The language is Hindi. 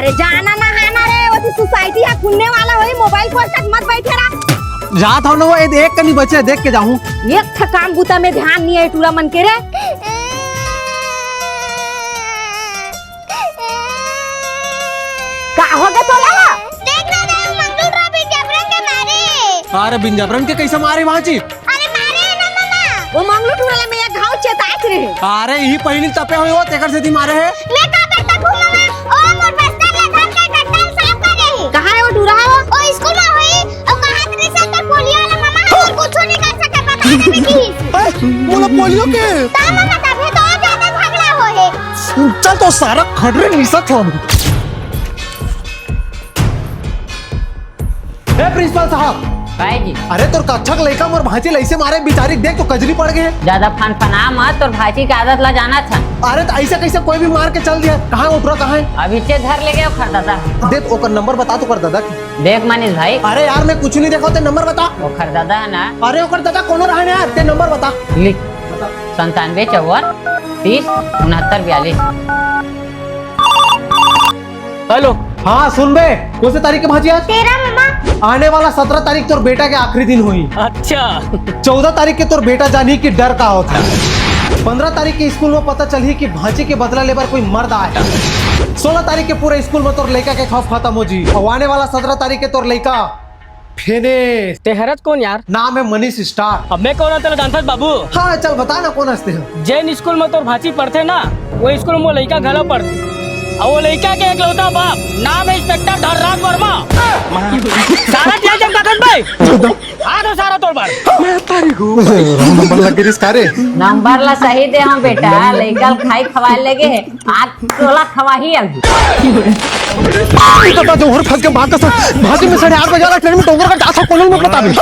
अरे जाना नहाना रे वो सोसाइटी है खुलने वाला वही मोबाइल पर तक मत बैठे रहा। जात हो ना वो एक कनी बचे देख के जाऊं। एक था काम बुता में ध्यान नहीं है टूरा मन के रे। का हो गया तोला? देख ना रे मंगल रवि जबरन के मारे। अरे बिन जबरन के कैसे मारे भांची? अरे मारे ना मामा। वो मंगलू टूरा में एक घाव चेताक रहे। अरे यही पहली तपे हुए हो तेकर से दी मारे है। मैं का करता हूं मामा? ओ मोर बस्ता ले धर के गट्टा साफ कर रही। कहां है वो टूरा? ओ स्कूल में हुई और कहां तरी से तो पोलियो वाला मामा और कुछ नहीं कर सके बता दे बेटी। बोला पोलियो के? ता मामा तभी तो ज्यादा झगड़ा हो है। चल तो सारा खड़रे निसा छोड़। प्रिंसिपल साहब भाई जी अरे तोर कक्षा का लड़का मोर भांची लइसे मारे बेचारी देख तो कजरी पड़ गए। ज्यादा फनफना मत और भाजी की आदत ला जाना था। अरे तो ऐसे कैसे कोई भी मार के चल दिया। कहाँ उतरा कहाँ है? अभी से धर ले गए खरदादा। देख ओकर नंबर बता तो कर दादा। देख मनीष भाई। अरे यार मैं कुछ नहीं देखा ते नंबर बता। वो खरदादा है ना। अरे ओकर दादा कोनो रहा यार ते नंबर बता। लिख 97 54 30 69 42। हेलो हाँ सुन बे कौन से तारीख के भाजी आज? 13 मामा। आने वाला 17 तारीख तोर बेटा के आखिरी दिन हुई। अच्छा 14 तारीख के तोर बेटा जानी कि डर का होता है। 15 तारीख के स्कूल में पता चली कि भांची के बदला लेबर कोई मर्द आया। 16 तारीख के पूरे स्कूल में तोर लड़का के खौफ खत्म हो जी। और आने वाला 17 तारीख के तोर लड़का फिनिश। तेहरत कौन यार? नाम है मनीष स्टार। अब मैं कौन तेरा जानता बाबू? हाँ चल बता ना कौन हंसते हैं। जैन स्कूल में तो भाची पढ़ते ना वो स्कूल में वो लड़का घलो पढ़ते और वो लड़का के एकलौता बाप नाम है इंस्पेक्टर धर्राज वर्मा। सारा दिया जब कागज भाई आ तो सारा तोड़ बार नंबर लग गई इसका रे। नंबर ला सही दे हम बेटा लड़का खाई खवाए लगे है आज तोला खवा ही अभी। तो जोहर फंस के भाग का भाजी में 8:30 बजे वाला ट्रेन में टोकर का डासा कोनल में पता भी।